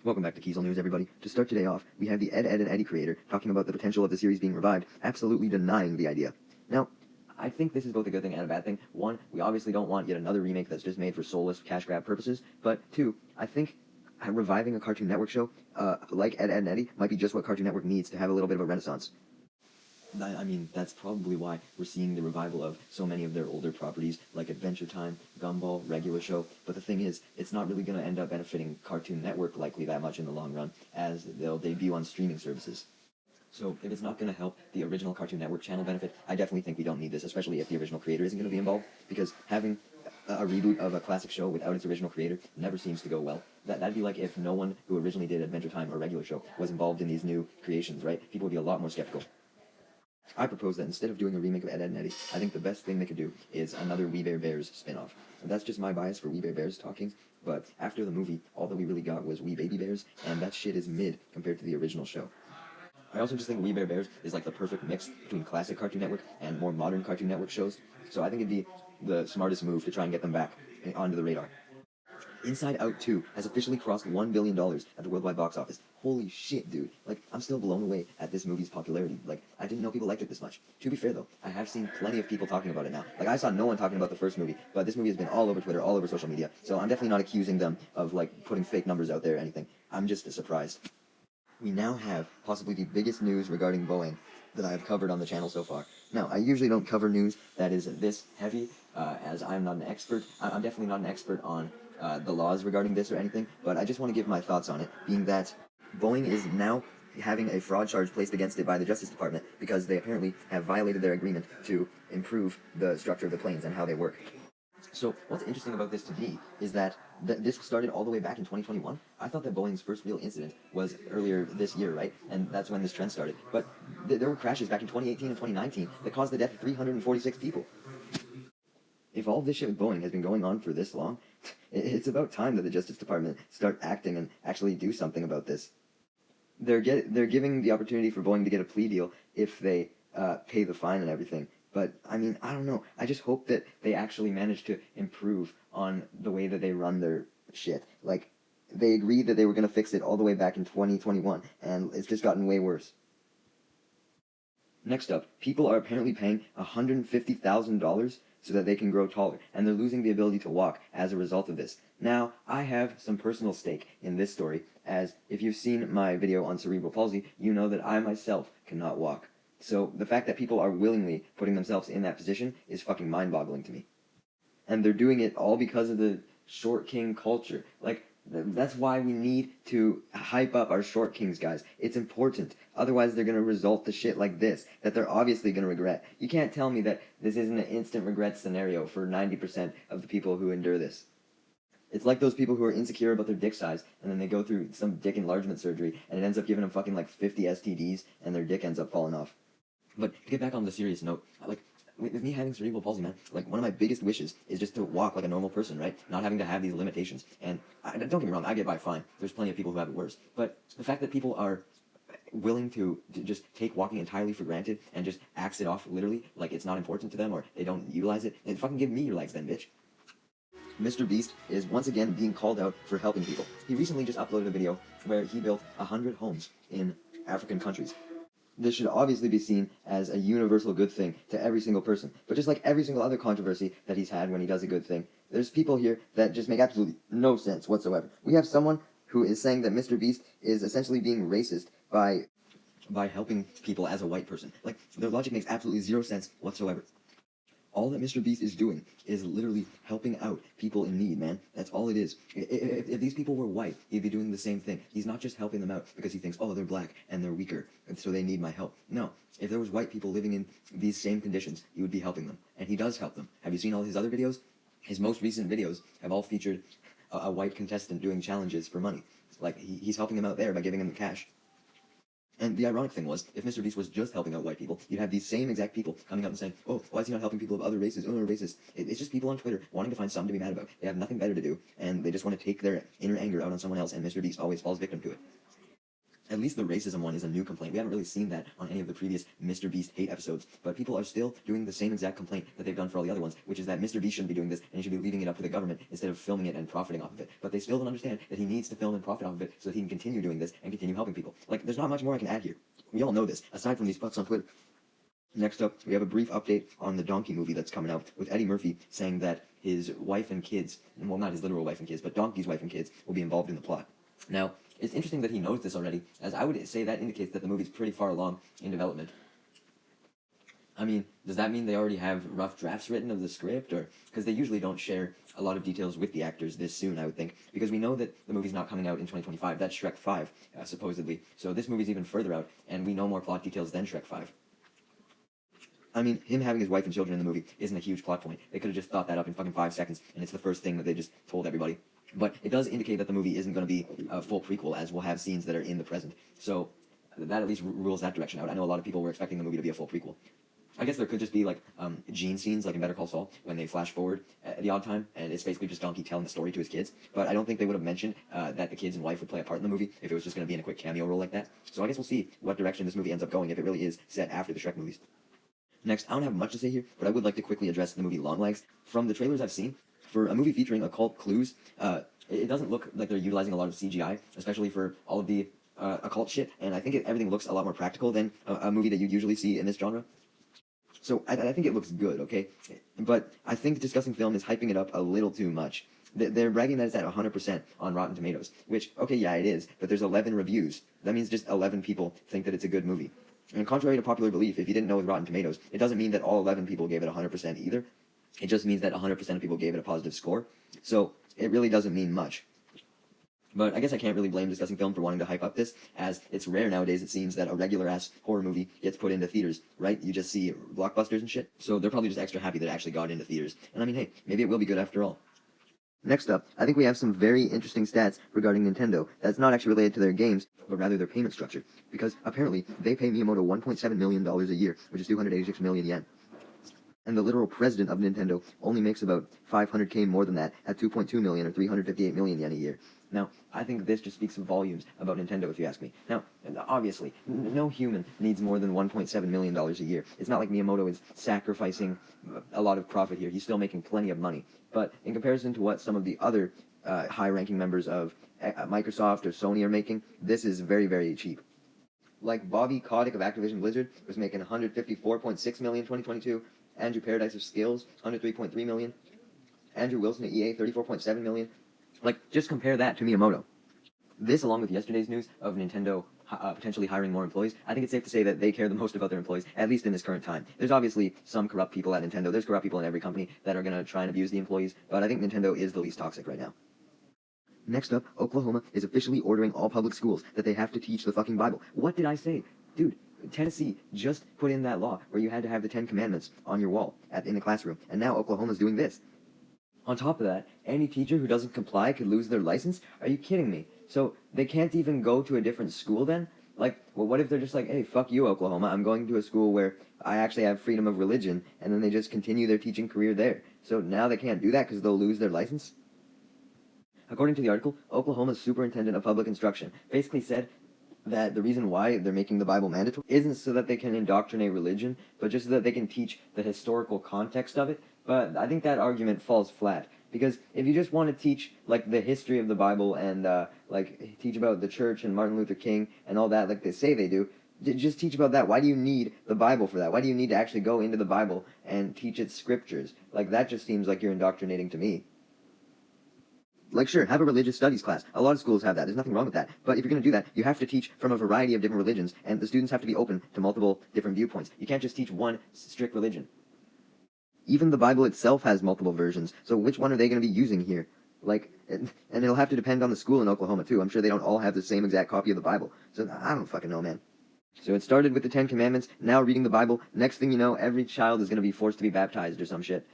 Welcome back to Kiesel News, everybody. To start today off, we have the Ed, Edd and Eddy creator talking about the potential of the series being revived, absolutely denying the idea. Now, I think this is both a good thing and a bad thing. One, we obviously don't want yet another remake that's just made for soulless cash grab purposes, but two, I think reviving a Cartoon Network show like Ed, Edd and Eddy might be just what Cartoon Network needs to have a little bit of a renaissance. I mean, that's probably why we're seeing the revival of so many of their older properties, like Adventure Time, Gumball, Regular Show. But the thing is, it's not really going to end up benefiting Cartoon Network likely that much in the long run, as they'll debut on streaming services. So if it's not going to help the original Cartoon Network channel benefit, I definitely think we don't need this, especially if the original creator isn't going to be involved, because having a reboot of a classic show without its original creator never seems to go well. That'd be like if no one who originally did Adventure Time or Regular Show was involved in these new creations, right? People would be a lot more skeptical. I propose that instead of doing a remake of Ed, Edd and Eddy, I think the best thing they could do is another We Bare Bears spin-off. And that's just my bias for We Bare Bears talking, but after the movie, all that we really got was We Baby Bears, and that shit is mid compared to the original show. I also just think We Bare Bears is like the perfect mix between classic Cartoon Network and more modern Cartoon Network shows, so I think it'd be the smartest move to try and get them back onto the radar. Inside Out 2 has officially crossed $1 billion at the worldwide box office. Holy shit, dude. Like, I'm still blown away at this movie's popularity. Like, I didn't know people liked it this much. To be fair, though, I have seen plenty of people talking about it now. Like, I saw no one talking about the first movie, but this movie has been all over Twitter, all over social media, so I'm definitely not accusing them of, like, putting fake numbers out there or anything. I'm just surprised. We now have possibly the biggest news regarding Boeing that I have covered on the channel so far. Now, I usually don't cover news that is this heavy, as I'm not an expert. I'm definitely not an expert on the laws regarding this or anything, but I just want to give my thoughts on it, being that Boeing is now having a fraud charge placed against it by the Justice Department because they apparently have violated their agreement to improve the structure of the planes and how they work. So what's interesting about this to me is that this started all the way back in 2021. I thought that Boeing's first real incident was earlier this year, right? And that's when this trend started. But there were crashes back in 2018 and 2019 that caused the death of 346 people. If all this shit with Boeing has been going on for this long, it's about time that the Justice Department start acting and actually do something about this. They're giving the opportunity for Boeing to get a plea deal if they pay the fine and everything. But, I mean, I don't know. I just hope that they actually manage to improve on the way that they run their shit. Like, they agreed that they were going to fix it all the way back in 2021, and it's just gotten way worse. Next up, people are apparently paying $150,000 so that they can grow taller, and they're losing the ability to walk as a result of this. Now, I have some personal stake in this story, as if you've seen my video on cerebral palsy, you know that I myself cannot walk. So the fact that people are willingly putting themselves in that position is fucking mind-boggling to me. And they're doing it all because of the short king culture. Like, that's why we need to hype up our short kings, guys. It's important. Otherwise, they're going to result to shit like this that they're obviously going to regret. You can't tell me that this isn't an instant regret scenario for 90% of the people who endure this. It's like those people who are insecure about their dick size, and then they go through some dick enlargement surgery, and it ends up giving them fucking like 50 STDs, and their dick ends up falling off. But to get back on the serious note, like, with me having cerebral palsy, man, like, one of my biggest wishes is just to walk like a normal person, right? Not having to have these limitations. And don't get me wrong, I get by fine. There's plenty of people who have it worse. But the fact that people are willing to just take walking entirely for granted and just axe it off literally, like it's not important to them or they don't utilize it, and fucking give me your legs then, bitch. Mrbeast is once again being called out for helping people. He recently just uploaded a video where he built 100 homes in African countries. This should obviously be seen as a universal good thing to every single person. But just like every single other controversy that he's had when he does a good thing, there's people here that just make absolutely no sense whatsoever. We have someone who is saying that Mrbeast is essentially being racist by helping people as a white person. Like, their logic makes absolutely zero sense whatsoever. All that Mrbeast is doing is literally helping out people in need, man. That's all it is. If these people were white, he'd be doing the same thing. He's not just helping them out because he thinks, oh, they're black and they're weaker, and so they need my help. No. If there was white people living in these same conditions, he would be helping them. And he does help them. Have you seen all his other videos? His most recent videos have all featured a white contestant doing challenges for money. Like, he's helping them out there by giving them the cash. And the ironic thing was, if Mrbeast was just helping out white people, you'd have these same exact people coming up and saying, oh, why is he not helping people of other races? Oh, racist. It's just people on Twitter wanting to find something to be mad about. They have nothing better to do, and they just want to take their inner anger out on someone else, and Mrbeast always falls victim to it. At least the racism one is a new complaint. We haven't really seen that on any of the previous Mrbeast hate episodes, but people are still doing the same exact complaint that they've done for all the other ones, which is that Mrbeast shouldn't be doing this, and he should be leaving it up to the government instead of filming it and profiting off of it. But they still don't understand that he needs to film and profit off of it so that he can continue doing this and continue helping people. Like, there's not much more I can add here. We all know this, aside from these fucks on Twitter. Next up, we have a brief update on the Donkey movie that's coming out, with Eddie Murphy saying that his wife and kids, well, not his literal wife and kids, but Donkey's wife and kids, will be involved in the plot. Now, it's interesting that he knows this already, as I would say that indicates that the movie's pretty far along in development. I mean, does that mean they already have rough drafts written of the script, or... Because they usually don't share a lot of details with the actors this soon, I would think, because we know that the movie's not coming out in 2025, that's Shrek 5, supposedly, so this movie's even further out, and we know more plot details than Shrek 5. I mean, him having his wife and children in the movie isn't a huge plot point. They could have just thought that up in fucking 5 seconds, and it's the first thing that they just told everybody. But it does indicate that the movie isn't going to be a full prequel, as we'll have scenes that are in the present. So that at least rules that direction out. I know a lot of people were expecting the movie to be a full prequel. I guess there could just be, like, gene scenes, like in Better Call Saul, when they flash forward at the odd time, and it's basically just Donkey telling the story to his kids. But I don't think they would have mentioned that the kids and wife would play a part in the movie if it was just going to be in a quick cameo role like that. So I guess we'll see what direction this movie ends up going, if it really is set after the Shrek movies. Next, I don't have much to say here, but I would like to quickly address the movie Longlegs. From the trailers I've seen, for a movie featuring occult clues, it doesn't look like they're utilizing a lot of CGI, especially for all of the occult shit, and I think everything looks a lot more practical than a movie that you'd usually see in this genre. So I think it looks good, okay? But I think Discussing Film is hyping it up a little too much. They're bragging that it's at 100% on Rotten Tomatoes, which, okay, yeah, it is, but there's 11 reviews. That means just 11 people think that it's a good movie. And contrary to popular belief, if you didn't know with Rotten Tomatoes, it doesn't mean that all 11 people gave it 100% either. It just means that 100% of people gave it a positive score. So it really doesn't mean much. But I guess I can't really blame Discussing Film for wanting to hype up this, as it's rare nowadays, it seems, that a regular-ass horror movie gets put into theaters, right? You just see blockbusters and shit. So they're probably just extra happy that it actually got into theaters. And I mean, hey, maybe it will be good after all. Next up, I think we have some very interesting stats regarding Nintendo that's not actually related to their games, but rather their payment structure. Because apparently, they pay Miyamoto $1.7 million a year, which is 286 million yen. And the literal president of Nintendo only makes about 500k more than that at 2.2 million or 358 million yen a year. Now, I think this just speaks volumes about Nintendo, if you ask me. Now, obviously, no human needs more than $1.7 million a year. It's not like Miyamoto is sacrificing a lot of profit here. He's still making plenty of money. But in comparison to what some of the other high-ranking members of Microsoft or Sony are making, this is very, very cheap. Like Bobby Kotick of Activision Blizzard was making $154.6 million in 2022. Andrew Paradise of Skills, $103.3 million. Andrew Wilson at EA, $34.7 million. Like, just compare that to Miyamoto. This, along with yesterday's news of Nintendo potentially hiring more employees, I think it's safe to say that they care the most about their employees, at least in this current time. There's obviously some corrupt people at Nintendo. There's corrupt people in every company that are going to try and abuse the employees, but I think Nintendo is the least toxic right now. Next up, Oklahoma is officially ordering all public schools that they have to teach the fucking Bible. What did I say? Dude, Tennessee just put in that law where you had to have the 10 Commandments on your wall in the classroom, and now Oklahoma's doing this. On top of that, any teacher who doesn't comply could lose their license? Are you kidding me? So they can't even go to a different school then? Like, well, what if they're just like, hey, fuck you, Oklahoma, I'm going to a school where I actually have freedom of religion, and then they just continue their teaching career there. So now they can't do that because they'll lose their license? According to the article, Oklahoma's superintendent of public instruction basically said that the reason why they're making the Bible mandatory isn't so that they can indoctrinate religion, but just so that they can teach the historical context of it. But I think that argument falls flat, because if you just want to teach, like, the history of the Bible and, like, teach about the church and Martin Luther King and all that, like they say they do, just teach about that. Why do you need the Bible for that? Why do you need to actually go into the Bible and teach its scriptures? Like, that just seems like you're indoctrinating to me. Like, sure, have a religious studies class. A lot of schools have that. There's nothing wrong with that. But if you're going to do that, you have to teach from a variety of different religions, and the students have to be open to multiple different viewpoints. You can't just teach one strict religion. Even the Bible itself has multiple versions, so which one are they going to be using here? Like, and it'll have to depend on the school in Oklahoma, too. I'm sure they don't all have the same exact copy of the Bible. So I don't fucking know, man. So it started with the 10 Commandments, now reading the Bible. Next thing you know, every child is going to be forced to be baptized or some shit.